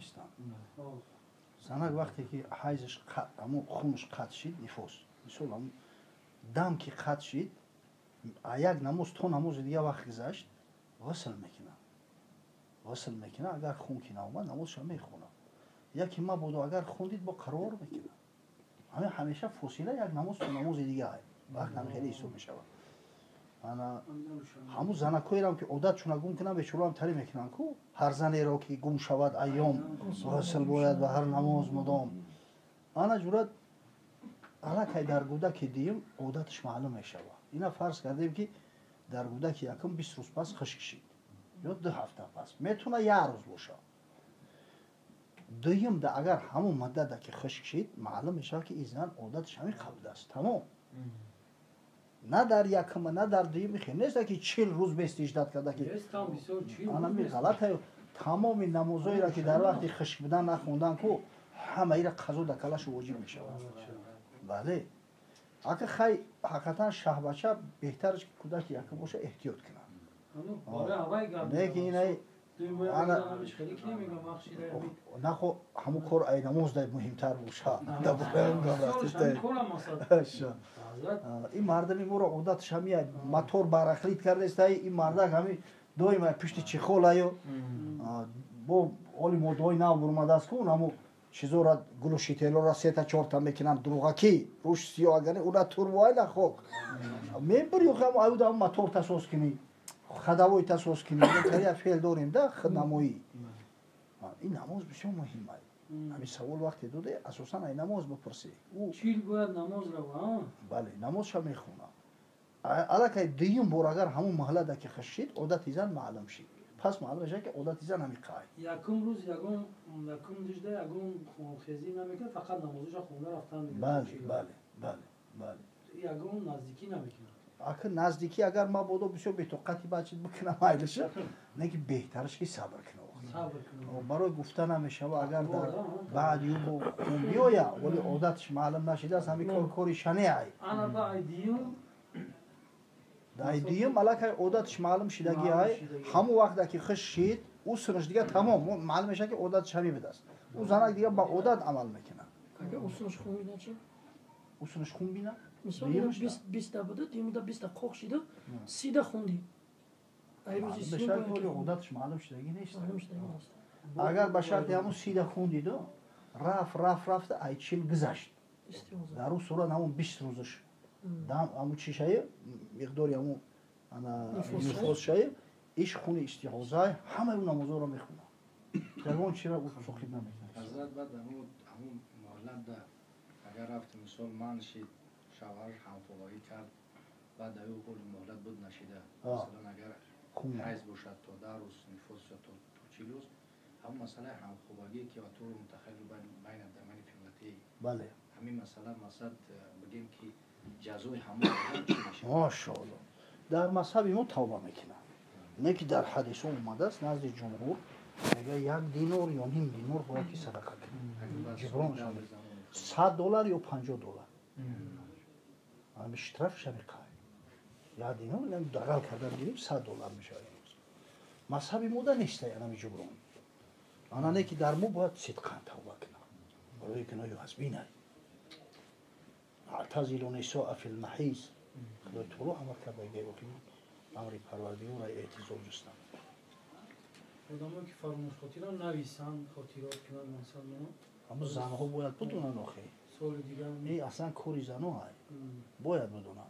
زمستان زنک وقتی که حیزش همون خونش قطع شد نفوس مثلا همون دم که قطع شد یک نماز تا نماز دیگه وقت گذشت غسل میکنه اگر خون که ناومد نمازش میخونه یکی ما بودو اگر خوندید با قرار میکنه همیشه فاصله یک نماز تو نماز دیگه های وقت هم خیلی حساب میشه انا همون زنکایی هم که عادت چون گم کنن به چلو هم تری میکنن کو هر زنی را که گم شود ایام غسل باید و هر نماز مدام انا جورت الکی در گودک دیم عادتش معلوم میشه اینا فرض کردیم که در گودک یکم 20 روز پس خشک شید یا 2 هفته پس میتونه یک روز باشه دویم ده اگر همون مدت که خشک شید معلوم میشه که این زن عادتش همین قبل است تمام نه در یکم نه در دویم خیلی نیست که 40 روز بیست اجداد کرده که آنها می غلطه تمام نمازهایی را که در وقت خشک بودن نخوندن که همه ایره قضا در کلش واجب میشه بله اگه خیلی حقیقتا شه بچه بهترش که کودک یکم باشه احتیاط کنن نه که اینه نه خو همون کار ای نماز ده مهمتر باشه این مردمی مورا عادتش همیه موتور برخلیت کرده است این مردک همی دویم پشت چخول ایو با اولی مودوی نو برمده است کن همون چیزو را گلوشیتلو را 3 تا 4 تا میکنن دروغکی روش سیاه گنه اونا توربوهای نخوک میبری خم ایو دام موتور تاسوس کنی خداوی تاسوس کنی کاری فعل داریم ده خدمایی این نماز بسیار مهمه همین سوال وقتی دوده اساسا این نماز بپرسی چیل باید نماز رو بله نماز شما میخونه الکی دیم بار اگر همون محله ده که خشید عادت زن معلوم شید پس معلوم میشه که عادت زن همی قای یکم روز یکم دیجده یکم خونخیزی نمیکنه فقط نمازش خونه رفتن میگه بله یکم نزدیکی نمیکنه اگر نزدیکی اگر ما بودو بسیار به توقتی بچید بکنم ایلشه نه که بهترش که صبر کنه برای گفتن نمیشه و اگر در بعد یو خون بیاید ولی عادتش معلوم نشده است همین کاری شنه ای انا با ایدیم الکی عادتش معلوم شدگی های همون وقت که خش شید او سرش دیگه تمام معلوم میشه که عادتش همی بده است او زنک دیگه با عادت عمل میکنه اگه اصولش خون بینه چی؟ اصولش خون بینه؟ مثلا 20 تا بوده دیمده 20 تا خوک شده 30 تا خوندی بشرط ولی عادتش معلوم شدگی نیست اگر بشرط همون 30 تا خوندی دو رفت ای 40 گذشت در اون صورت همون 20 روزش دام همون چی شایی مقداری همون نفوس شایی ایش خونی استحاضه همه اون نمازها رو میخونه در اون چی را سخید نمیکنه حضرت بعد همون مهلت ده اگر رفت مثال من شید شوهر همخوابایی کرد بعد ایو قول مهلت بود نشیده مثلا اگر حیض باشد تا 10 روز نفوس تا 40 روز همون مسئله همخوابایی که تو متخیل بین دمن فیلتی بله همین مثلا بگیم که جزای همون ماشاءالله در مذهب ما توبه میکنن نه که در حدیث اومده است نزد جمهور اگر 1 دینار یا نیم دینار باید که صدقه کنه جبران شده $100 یا $50 همه شطرف شده قای 1 دینار یعنی دقل کردن گیریم $100 میشه مذهب ما ده نیسته یعنی جبران آنها نه که در ما باید صدقان توبه کنه برای که نایو هست بینه اعتزلوا النساء في المحيض خدای تو رو امر کرده گه وقتی امری پروردگار را اعتزال جستن آدمایی که فرموش خاطران نویسن خاطرات کنن مثلا اما زنها باید بدونن آخه سال دیگه این اصلا کاری زنها های باید بدونن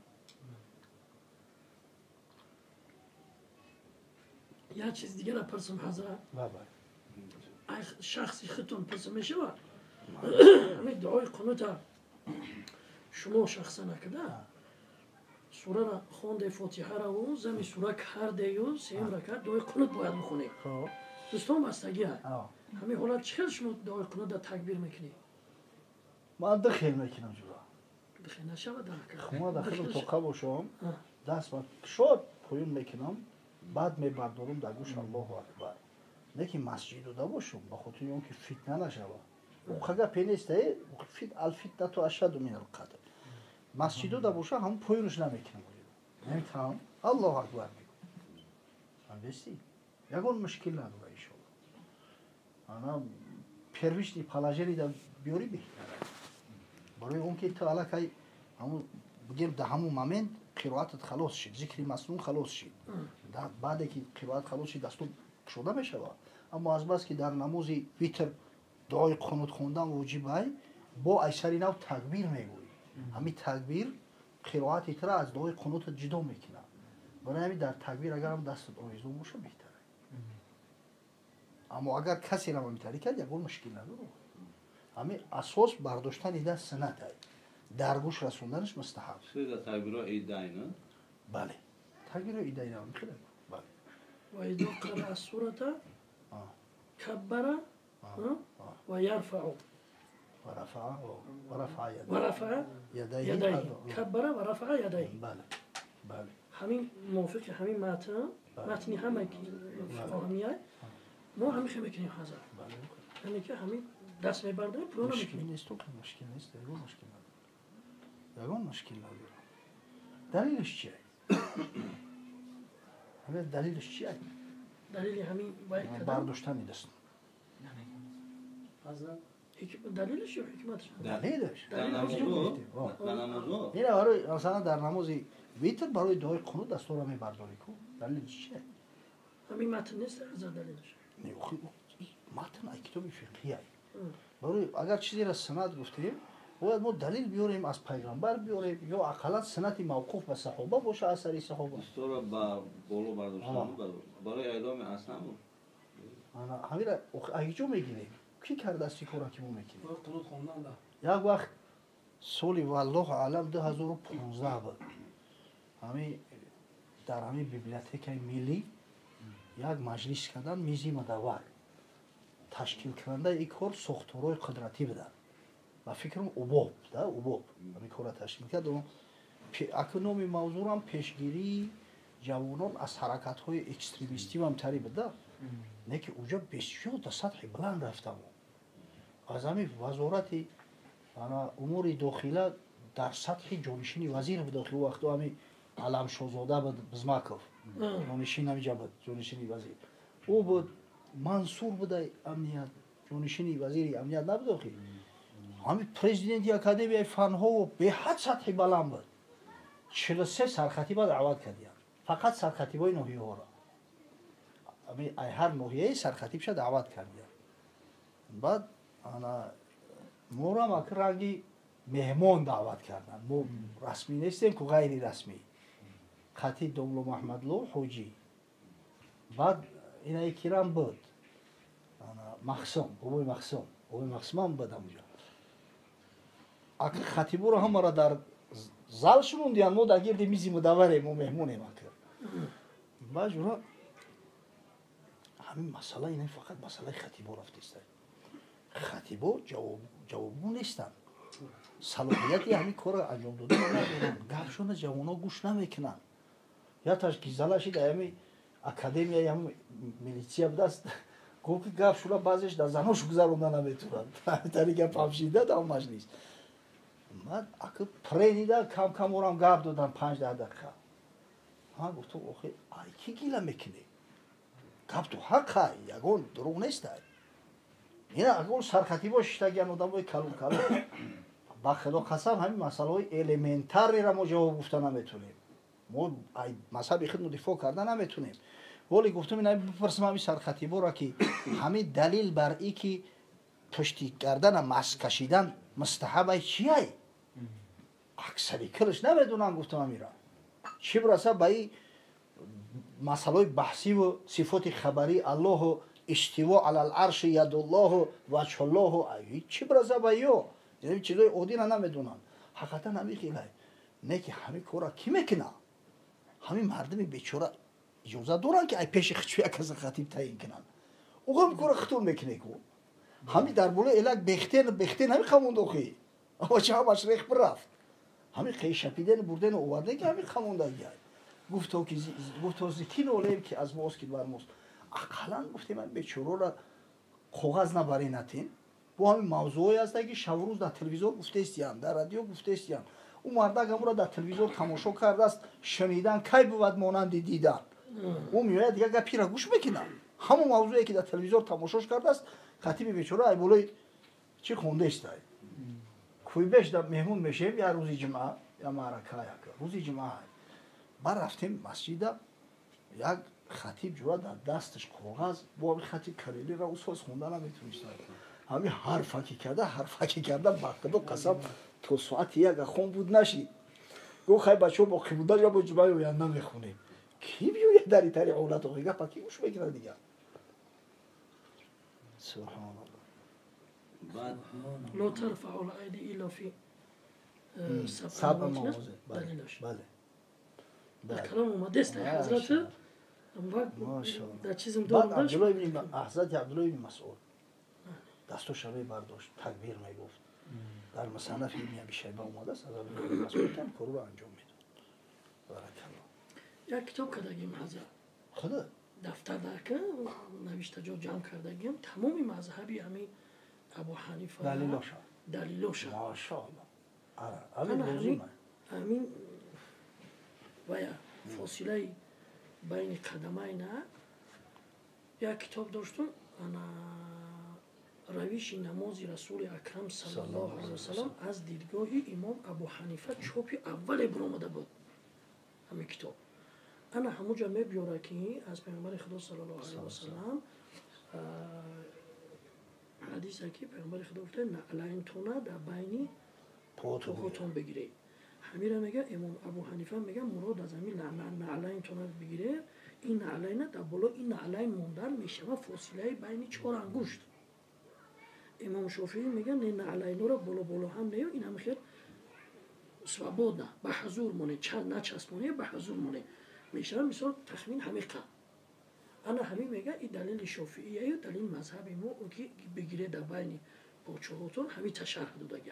یه چیز دیگه را پرسم حضرت شخصی خودتون پرسم میشه و همین دعای قنوت شما شخصا نکرده سوره را خونده فاتحه را و زمی سوره کرده و 3 رکعت دعای قنوت باید بخونی دوستان بستگی های همین حالت چه شما دعای قنوت را تکبیر میکنی؟ من دخیل میکنم جورا دخیل نشود خونه داخل توقع باشم دست من شد پایون میکنم بعد میبردارم در گوش الله اکبر نه که مسجد رو باشم با خاطر اون که فتنه نشود خدا پینسته فیت الفتنه تو اشد من القتل مسجدو دا باشه همون پایونش نمیکنم نمیتونم الله اکبر میگم هم بستی یکون مشکل نداره ایشون انا первични положение да биёри беҳтар. барои он ки ту аллакай ҳамун бигем дар ҳамун момент қироатат халос шид, зикри маснун халос шид. баъде ки қироат халос шид дастур кушода мешавад. аммо азбаски дар намози витр дуои қунут хондан воҷиб ай, бо айсари нав такбир мегӯӣ. ҳамин такбир қироати тра аз дуои қунутат ҷудо мекунад. барои ҳамин дар такбир агарам дастат овезон боша беҳтар. аммо агар касе рамамитари кард ягон мушкил надорад. ҳамин асос бардоштани даст суннат ай. дар гӯш расонданаш мустаҳаб. такбиро идайна? бале. такбиро идайна мехелад. бале. ва идо қара сурата каббара ва ярфау. ورفع يديه كبر ورفع يديه. بله. همین موافق همین متنی همه فهمیه ما همیشه میکنیم حاضر. یعنی که همین دست میبرده پرو نمیکنیم. مشکل نیست. یگان مشکل نداره. دلیلش چیه؟ همین دلیلش چیه؟ دلیل همین باید کدام؟ برداشتنی دست. حضرت دلیلش یا حکمتش؟ دلیلش. در نمازو؟ اینه برای مثلا در نمازی ویتر برای دعای قنوت دستور را میبرداری کن. دلیلش چیه؟ همین متن نیست حضرت دلیلش. نه متن ای کتابی فقهی ای. برای اگر چیزی را سند گفتیم باید ما دلیل بیاریم از پیغمبر بیاریم یا اقلا سنتی موقوف به صحابه باشه اثری صحابه. دستور را بالو برداشتن برای اعلام اصلا همین را ایجو میگیریم. کی کرده است کارا که ما میکنیم؟ قنوت خواندن ده. یک وقت سالی والله اعلم 2015 بود. همین در همین بیبلیوتک ملی یک مجلس کردن میزی مدور تشکیل کننده این کار ساختارهای قدرتی بدن و فکرم اوباب همین کار تشکیل کرد. اکنون موضوع هم پیشگیری جوانان از حرکت های اکستریمیستی هم تری بده. نه که اونجا بسیار تا سطح بلند رفتم. از همین وزارت امور داخله در سطح جانشینی وزیر داخله وقت همین علم شاهزاده بود بزماکوف جانشین همینجا بود جانشینی وزیر او بود منصور بود امنیت جانشینی وزیر امنیت نبود داخل همین پرزیدنت اکادمی فنها و به حد سطح بلند بود 43 سرخطیب دعوت کردیم فقط سرخطیبای ناحیه ها را همین هر ناحیه سرخطیبش دعوت کردیم بعد ما را مکرانگی مهمان دعوت کردن ما رسمی نیستیم که غیری رسمی خطیب دوملو محمدلو حوجی بعد اینایی کرام بود بابای مخصوم هم بود همونجا خطیبو را هم را در زال شموندیان ما در گرد میزی مدوریم ما مهمونیم اکر بعد جورا همین مسئله اینه فقط مسئله خطیبو رفتیسته خطیبو جوابو نیستن صلاحیتی همین کار انجام داده ندارن گپشون جوانا گوش نمیکنن یا تاش گیزالا شد همین اکادمی هم میلیسیا بدست گفت گپشون بعضیش در زناش گذروندن نمیتونن تری گپ همشیده در مجلس بعد اگه پرینیده کم اورم گپ دادن 5-10 دقیقه ها گفت آخه ای کی گیلا میکنه گپ تو حق یگون دروغ نیست اینا اگه سرخطیبا شتگیان آدمای کلون با خدا قسم همین مسئله های الیمنتری را ما جواب گفتن نمیتونیم ما مذهب خود دفاع کردن نمیتونیم ولی گفتم اینا بپرسم همین سرخطیبا را که همین دلیل بر ای که پشتی کردن ماسک کشیدن مستحب چیه اکثری کلش نمیدونن گفتم همین را چی برسه به این مسئله بحثی و صفات خبری الله استوا علی العرش ید الله وجه الله چی برسه به یو این چیزای عادی نمیدونن حقیقتا همین خیلی نه که همین کارا کی میکنه همین مردم بیچاره اجازه دارن که ای پیش خچوی کس خطیب تعیین کنن او هم کارا خطور میکنه کو همین در بوله الک بختن همین خموند اخی اما چه هم اشریخ برفت همین خیلی شپیدن بردن اوورده که همین خمونده گفت تو زکین اولیم که از ماست که بر ماست اقلا گفتیم من بیچاره را کاغذ نبری نتین با همین موضوعی است که شب روز در تلویزیون گفته استیم در رادیو گفته استیم اون مرد را در تلویزیون تماشا کرده است شنیدن کی بود مانند دیدن اون میاد دیگه گپی را گوش میکنه همون موضوعی که در تلویزیون تماشاش کرده است خطیب بیچاره ای بولای چی خونده است ای کوی بهش دم مهمون میشیم یا روزی جمعه یا معرکه یا روزی جمعه بار رفتیم مسجد یک خطیب جورا در دستش کاغذ با خطی کلیلی را اوساس خوندن نمیتونست همین حرفی کرده باقی قسم تو ساعت یک خون بود نشید گو خیلی بچه ها باقی بودن یا با جمعه آینده میخونیم کی بیویه در این طریق اولاد رو بگه پاکی گوش بگیره دیگه سبحان الله بعد لا ترفع الأيدي إلا في سبع سبع مواضع مواضع دلیلش بله کلام اومده است حضرت ماشاءالله در چیزم بعد دارم عبدالله ابن حضرت عبدالله ابن مسعود دستو شبه برداشت تکبیر میگفت در مصنف ابن ابی شیبه اومده است از عبدالله ابن مسعود هم کارو رو انجام میداد بارک الله یک کتاب کردگیم حضرت خدا دفتر درکه نوشته جا جمع کردگیم تمامی مذهبی همین ابو حنیفه دلیلاشا ماشاءالله همین همین و یا فاصله بین قدمین یک کتاب داشتم انا رویش نماز رسول اکرم صلی الله علیه و سلم از دیدگاه امام ابو حنیفه چاپ اول برآمده بود همین کتاب انا همونجا میبیاره که از پیامبر خدا صلی الله علیه و سلم حدیثی که پیامبر خدا گفته نعلین تونه در بین پاهاتون بگیره همین را میگه امام ابو حنیفه میگه مراد از همین نعلین تونه بگیره این نعلین در بالا این نعلین موندن میشه و فاصله بین 4 انگشت امام شافعی میگه نه نعلین را بالا هم نیو این هم خیر سوابودا به حضور مونه نه چسبونه به حضور مونه میشه مثال تخمین همیقه انا همین میگه این دلیل شافعیه و دلیل مذهبی ما او که بگیره در بین پاچهاتون همین تشرح دادگه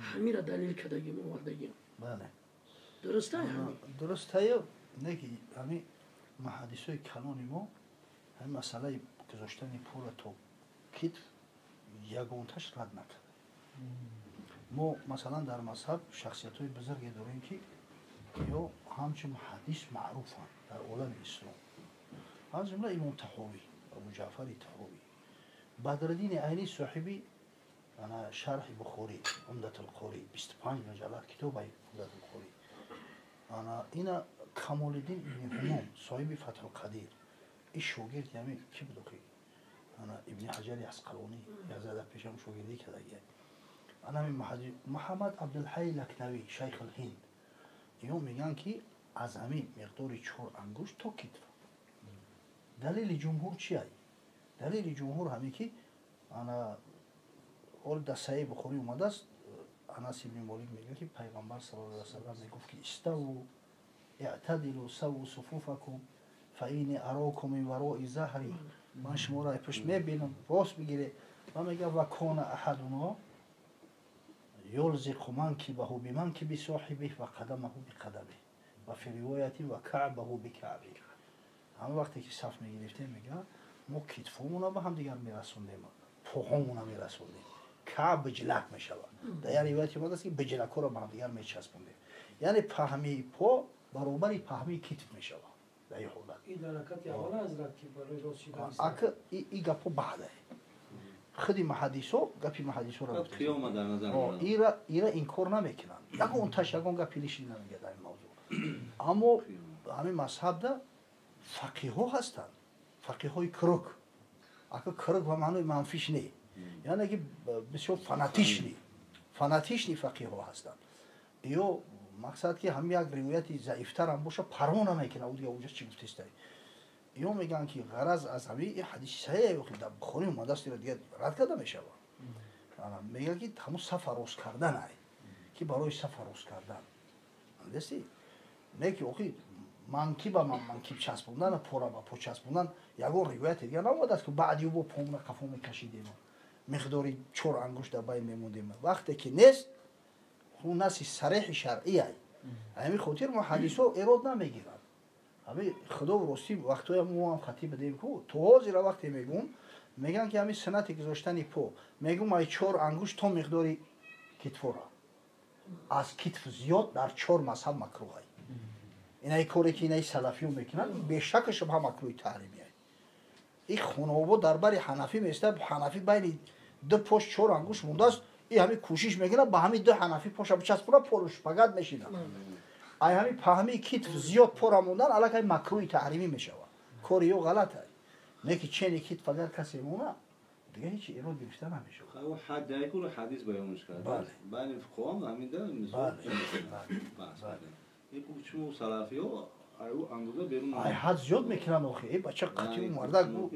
همین را دلیل کردگیم آوردگیم بله درسته همین درسته نگی همین محادثه کلانی ما همین مسئله گذاشتن پول تو کتف یگانتش رد نکرده ما مثلا در مذهب شخصیت های بزرگی داریم که یا همچون محادث معروفن در عالم اسلام از جمله امام طحاوی ابو جعفر طحاوی بدرالدین عینی صاحبی انا شرح بخاری عمدة القاری 25 مجلد کتاب عمدة القاری انا اینا کمال الدین ابن همام صاحب فتح القدیر این شاگرد یعنی کی بود که انا ابن حجر عسقلانی یا زاده پیشم شاگردی کرده انا محمد عبدالحی لکنوی شیخ الهند اینا میگن که از همین مقدار 4 انگشت تا کتف دلیل جمهور چیه؟ دلیل جمهور همین که انا اول در صحیح بخاری اومده است انس ابن مالک میگه که پیغمبر صلی الله علیه و سلم میگفت که استو اعتدلوا سووا صفوفکم فإني اراکم من وراء ظهری من شما را پشت میبینم راست بگیره و میگه و کان احدنا یلزق منکبه بمنکب صاحبه و قدمه بقدمه و فی روایتی و کعبه بکعبه همه وقتی که صف میگرفتیم میگه ما کتفمون رو به هم دیگر میرسوندیم پاهامون رو میرسوندیم کعب بجلک میشود در یه روایتی اومده است که بجلک ها رو به هم دیگر میچسبوندیم یعنی پهمی پا برابر پهمی کتف میشود در این حالت این درکت اول حضرت که برای راست شدن اگه این گپو بعده خودی محادثو گپی محادثو رو قیام در نظر ایرا این کار نمیکنن یکون تاش یکون گپی لیشی نمیگه در این موضوع اما همین مذهب ده فقیه ها هستن فقیه های کرک اگه کرک و معنی منفیش نی یعنی که بسیار فناتیش نی فقیه ها هستن یا مقصد که هم یک روایتی ضعیفتر هم باشه پروا نمیکنه او دیگه اونجا چی گفتسته یا میگن که غرض از همین حدیث صحیح که در بخاری اومده است دیگه رد کرده میشه میگه که همون صف راست کردن ای که برای صف راست کردن درستی نه که اوکی منکب چسبوندن پورا با پو چسبوندن یگون روایت دیگه نبود است که بعدی با پامون قفا میکشیدیم مقداری 4 انگشت در بین میموندیم وقتی که نیست اون نسی صریح شرعی ای همین خاطر ما حدیثو ایراد نمیگیرن همین خدا و راستی وقتی ما هم خطیب بدیم کو تو زیرا وقتی میگن که همین سنت گذاشتن پا میگم ما 4 انگشت تا مقداری کتف را از کتف زیاد در 4 مذهب مکروه اینای کاری که اینای سلفیون میکنن به شک شبه مکروه تحریمی این خانواده درباره حنفی میسته حنفی بین دو پشت 4 انگوش مونده است این همین کوشش میکنه با همین دو حنفی پشت بچسبونه پرش فقط میشینه ای همین پهمی کیت زیاد پر موندن الان که مکروه تحریمی میشه کاریو غلطه نه که چنی کیت فقط کسی مونه دیگه هیچ ایراد گرفته نمیشه خب حد یکو حدیث بیانش کرد بله فقام همین ده مثال بله این چون سلفی ها او اندازه بیرون ای حد زیاد میکنن آخه ای بچه قطعی مرده گو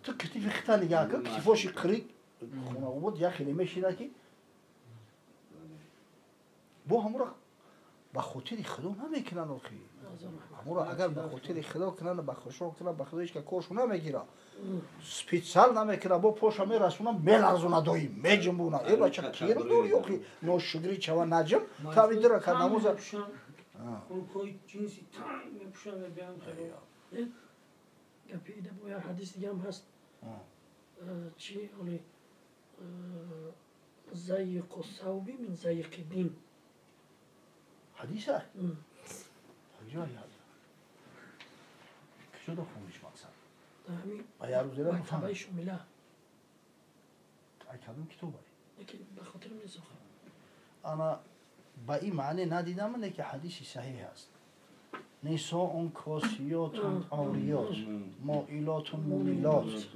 تو کتیف خطا نگاه کن کتیفاشی قریق خونه بود یا خیلی میشینه که با همون با خاطر خدا نمیکنن آخه همون اگر با خاطر خدا کنن با خوشو کنن با خدایش که کارشون نمیگیره سپیڅل نمیکنه با پوشا میرسونن بلرزونه دوی میجنبونه ای بچه کیرم دوری آخه نوشگری چوا نجم تا بیدره که نموز اون کوی جنسی تنگ میپوشن و بیان خیلی گپی ایده باید حدیث دیگه هم هست چی حالی زیق و ثوبی من زیق دین حدیثه؟ کجایی هست؟ کجا دا خونش مقصد؟ در همین مکتبه شمیله ای کدوم کتابه؟ لیکن بخاطر نیست انا با این معنی ندیدم اینه که حدیثی صحیح هست نساء کاسیات عاریات مائلات مومیلات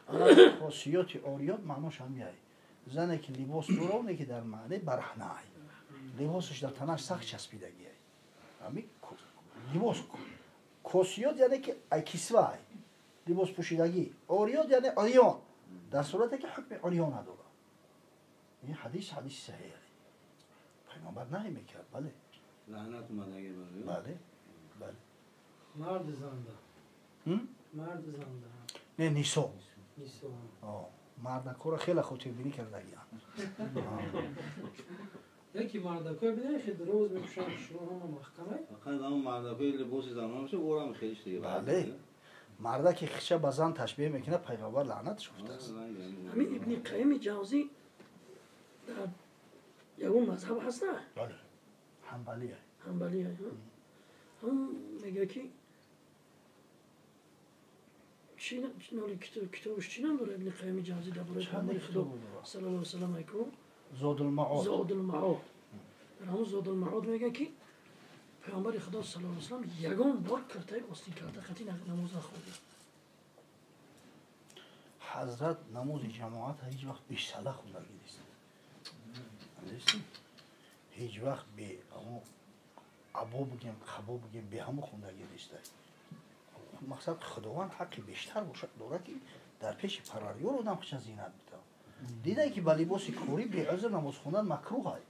انا کاسیات عاریات معناش هم یه زنه که لباس داره که در معنی برهنه لباسش در تنش سخت چسبیدگی همین لباس کاسیات یعنی که کسوه لباس پوشیدگی عاریات یعنی عریان در صورتی که حکم عریان نداره این حدیث صحیحه پیغمبر نهی میکرد بله لعنت اومد اگه بله بله مرد زنده مرد زنده نه نیسو نیسو مردکو خیلی خاطر بینی کرده یکی مردکو بینه خیلی روز میپوشن شروع هم محکمه فقط همون مردکوی لباس زنان میشه برام خیلیش دیگه بله مرده که خیشه با زن تشبیه میکنه پیغمبر لعنتش گفته است همین ابن قیم جوزی در یکون مذهب هست نه؟ بله حنبلیه هم میگه که چی نالی کتابش چی نام داره ابن قیم جوزی درباره پیامبر خدا صلی الله علیه و سلم ایکو زاد المعاد در همون زاد المعاد میگه که پیامبر خدا صلی الله علیه و سلم یگان بار کرته قصدی کرده خطی نماز نخونده حضرت نماز جماعت هیچ وقت بیش ساله خوندگی نیست هیچ وقت به اما عبا بگیم خبا بگیم به همه خوندگی نیست مقصد خداوند حقی بیشتر داره که در پیش پراریو رو نم خشن زینت بده دیده که با لباس کوری به عذر نماز خوندن مکروه های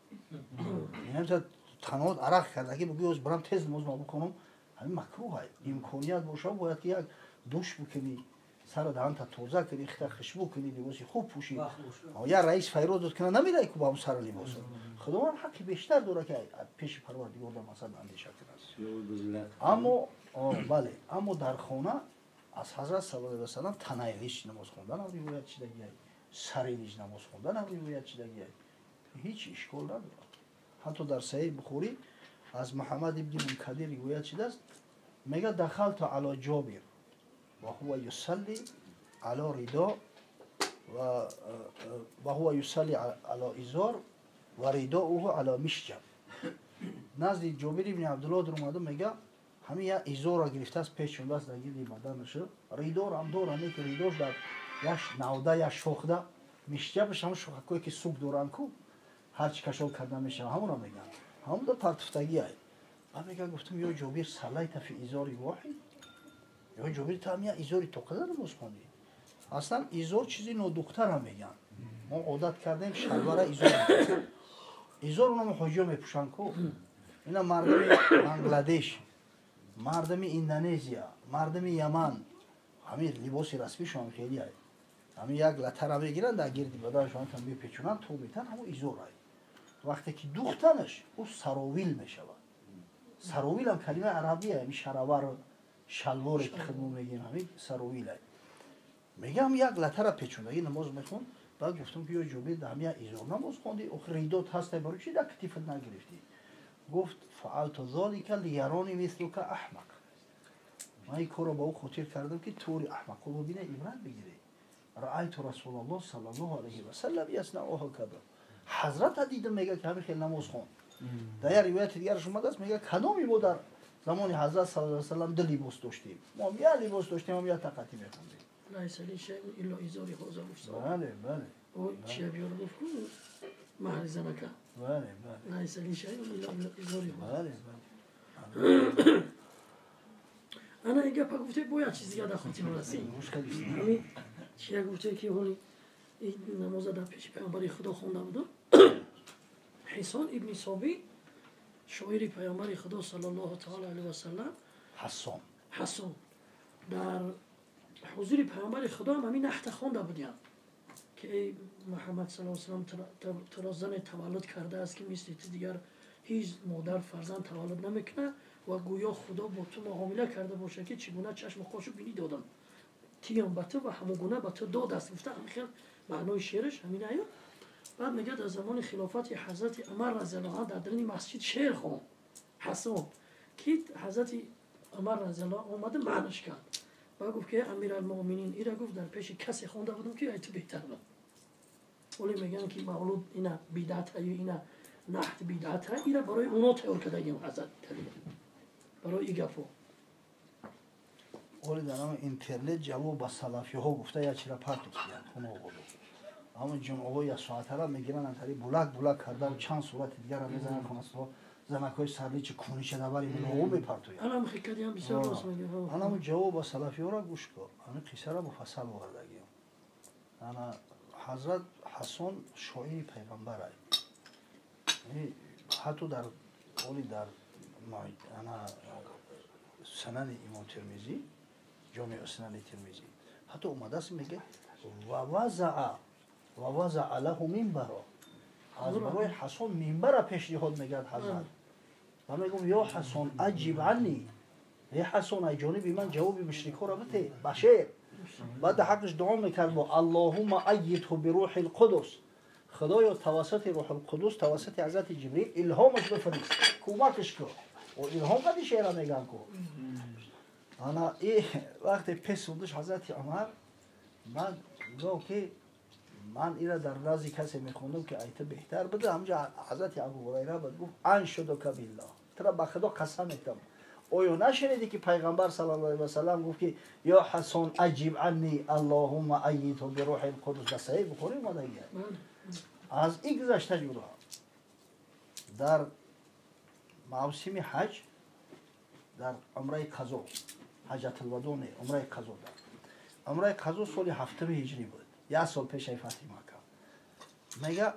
این همچه تنهاد عرق کرده که بگی از برم تیز نماز ما بکنم همین مکروه های امکانیت باشه باید که یک دوش بکنی سر دهان تا توزه کنی خیلی خوشبو کنی لباسی خوب پوشی یا رئیس فیروز داد کنه نمیره که با هم سر لباس خداوند حقی بیشتر داره که پیش پروردگار در مثلا اندیشه کنه اما بله اما در خانه از حضرت صلی الله علیه و سلم تنایلیش نماز خوندن هم روایت شدگی سریلیش نماز خوندن هم روایت شدگی هیچ اشکال نداره حتی در صحیح بخاری از محمد ابن منکدر روایت شده است میگه دخلت علی جابر و هو یصلی علی ردا و هو یصلی علی ازار و رداؤه علی مشجب نزد جابر ابن عبدالله در اومده میگه همین یا ازار را گرفته است پیش شده است در گیرد بدنش ریدار هم داره نه که ریدارش در یش نوده یا شخده مشجبش همون شخکوی که سوک دورن کو هرچی کشال کرده میشه همون هم میگن همون در پرتفتگی های من میگه گفتم یا جابر صلیت فی ازاری واحد یا جابر تا هم یا ازاری تو قدر نماز خوندی اصلا ازار چیزی نودختر هم میگن ما عادت کردیم شلوار ازار ازار اونم حجا میپوشن کو اینا مردم بنگلادش مردم اندونزیا مردم یمن همین لباس رسمیشون خیلی هست همین یک لتر هم میگیرن در گیرد بدنشون هم میپیچونن تو میتن همون ازار هست وقتی که دوختنش او سراویل میشود سراویل هم کلمه عربیه همین شلوار شلواری که خودمون میگیم همین سراویل هست میگم یک لتر پیچوندگی نماز میخون بعد گفتم که یا جوبید همین ازار نماز خوندی اخر ریدات هسته برای چی در کتیفت نگرفتی گفت فعلت ذلك لیرانی مثلک احمق من این کار رو با او خاطر کردم که طوری احمق رو ببینه عبرت بگیره. رأیت رسول الله صلی الله علیه و سلم یصنعها کذا. حضرت دیدم میگه که همین خیلی نماز خوند. در یه روایت دیگرش اومده است میگه کدومی بود در زمان حضرت صلی الله علیه و سلم دو لباس داشتیم. ما یه لباس داشتیم و یه تقاطی می‌خوندیم. لیس لی شیء الا ازاری هذا الفساد. بله. او چیه بیاره گفت مهر زنکه. بله. لیس لی شیء الا ازاری هذا. بله. انا اینجا پا گفته باید چیزی یاد خودتون رسی. مشکلی نیست. همین چیه گفته که حالی این نماز در پیش پیامبر خدا خونده بود. حسان ابن ثابت شاعر پیامبر خدا صلی الله تعالی علیه و سلم حسان در حضور پیامبر خدا هم همین نحت خوانده بودیم که ای محمد صلی الله علیه و سلم ترا زن تولد کرده است که مثل دیگر هیچ مادر فرزند تولد نمیکنه و گویا خدا با تو معامله کرده باشه که چگونه چشم خودشو بینی دادم تیم به تو و همگونه به تو داد است. گفته همین خیلی معنای شعرش همین آیا. بعد میگه در زمان خلافت حضرت عمر رضی الله عنه در درون مسجد شعر خوند حسان که حضرت عمر رضی الله اومده معنیش کرد و گفت که امیرالمؤمنین اینا گفت در پیش کسی خونده بودم که ای تو بهتر بود. ولی میگن که مولود اینا بدعت یا اینا نحت بدعت اینا برای اونا تئور کرده این حضرت برای این گفو. ولی در نام اینترنت جواب با سلفی ها گفته یا چرا پرت کردن اونو بود. اما جمعه یا ساعت ها میگیرن انتری بلاک کرده و چند صورت دیگر هم میزنن کنستا زنکای سرلی چه کونی چه نبری اونو میپرتوین. الان خیلی هم بسیار راست میگه. الان جواب با سلفی ها را گوش کن. همین قصه را مفصل آوردگیم. انا حضرت حسن شاعر پیغمبر است. حتی در قولی در انا سنن امام ترمذی جامع سنن ترمذی حتی اومده است میگه و وضع له منبر از برای حسن منبر پیشنهاد میگه حضرت و میگم یا حسن عجیب عنی ای حسن ای جانب من جواب مشرکا را بده بشیر بعد حقش دعا میکرد با اللهم ایده بروح القدس خدایا توسط روح القدس توسط حضرت جبریل الهامش بفرست کمکش کن و الهام قدی شعر میگن کو انا ای وقتی پس بودش حضرت عمر من گفت که من اینا در رازی کسی میخوندم که ایت بهتر بده همجا حضرت ابو هریره بود گفت ان شدک بالله ترا به خدا قسم میکنم آیا نشنیدی که پیغمبر صلی الله علیه و سلم گفت که یا حسن عجیب عنی اللهم ایده بروح القدس در صحیح بخاری اومده از این گذشته جورا در موسم حج در عمره قضا حجت الوداع نه عمره قضا در عمره قضا سال 7 هجری بود یک سال پیش فتح مکه میگه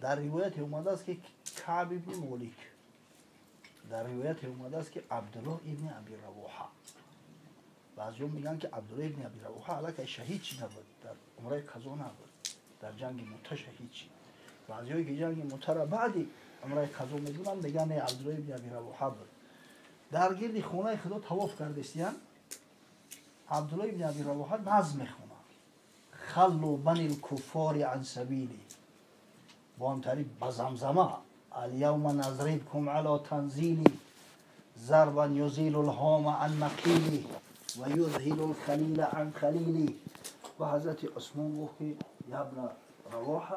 در روایت اومده است که کعب ابن مالک در روایت اومده است که عبدالله ابن ابی رواحه بعضی‌ها میگن که عبدالله ابن ابی رواحه علاقه شهید چی نبود در عمره قضا نبود در جنگ موته شهید چی بعضی‌ها که جنگ موته را بعدی عمره قضا میدونن میگن عبدالله ابن ابی رواحه بود در گرد خانه خدا طواف کردستیان عبدالله ابن ابی رواحه نظم میخونه خلو بنی الکفار عن سبیلی با هم تعریف بزمزمه اليوم نضربكم على تنزیلی ضربا یزیل الهام عن مقیلی و یذهل الخلیل عن خلیلی و حضرت عثمان گفت که ابن رواحه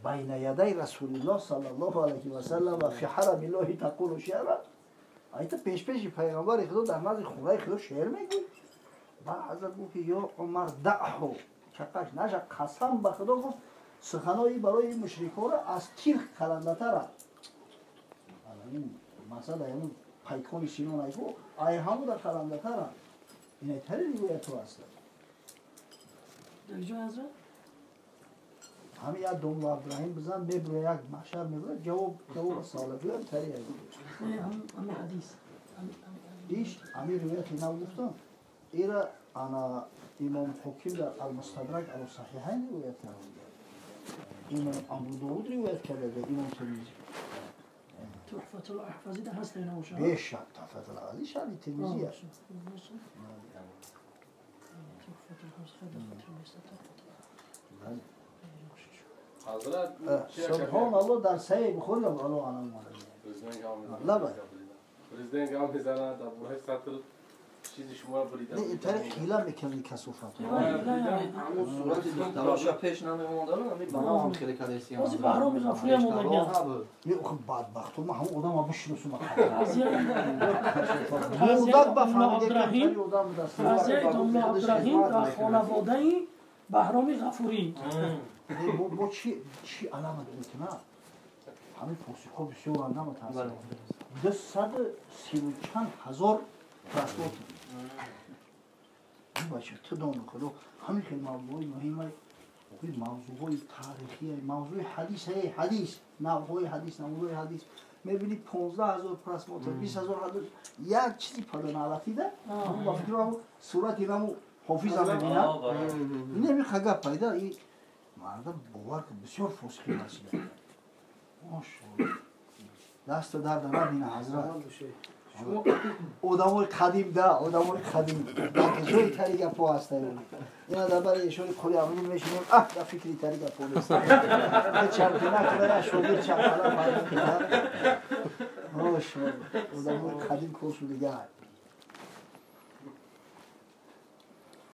بین یدی رسول الله صلی الله علیه و سلم و فی حرم الله تقول شعرا ایت پیش پیغمبر خدا در نزد خدای خدا شعر میگه و حضرت گفت که یا عمر دعه چقدر نشه قسم به خدا گفت سخنایی برای مشرکان را از تیغ کلنده تره این مثلا این پیکان سینون ایگو ای همو در کلنده تره این تری روایت رو هست در جا حضرت همین یک دوم ابراهیم بزن ببره یک محشر میبره جواب سالفی هم تری ایگو همه حدیث ایش همین روایت اینا گفتم ایرا انا امام حکیم در المستدرک علی صحیحین روایت کرده امام ابو داود روایت کرده امام ترمذی تحفة الاحفظی ده هست اینا باشه بیش تحفة الاحفظی شانی ترمذی است حضرت سبحان الله در صحیح بخاری الله انا اومده پرزیدنت لبا پرزیدنت هم میزنند ابو سطر چیزی شما بریدم نه این طریق خیلی میکنی کسوفت همون صورتی که تلاشا پیش نمیمونده همین بنا هم خیلی کدیسی بازی بهرام غفوری هم اومدن خب بدبخت ما هم آدم ها بشناسم قضیه داملا عبدالرحیم و خانواده بهرام غفوری با چی علامت میکنه همین پوسیکو بسیار نمتحصیل 230 چند هزار پاسپورت این باشه تو دانو کنو همین خیلی موضوعی مهمه موضوعی تاریخی موضوع حدیث نوعی حدیث میبینی 15,000 پاسپورت 20,000 یک چیزی پیدا نالتی ده اون با فکر صورت اینمو حافظ هم میبینم این همین خگه پیدا این مردم باور که بسیار فسخی رسیده ماشاءالله دست درد نبینه حضرت آدمای قدیم ده آدمای قدیم در جای طریق پا هسته اینا در برای ایشون کلی عملی میشینیم در فکری طریق پا نیست چند که نکنه شوگیر چند حالا فرده کنه ماشاءالله آدمای قدیم کل شده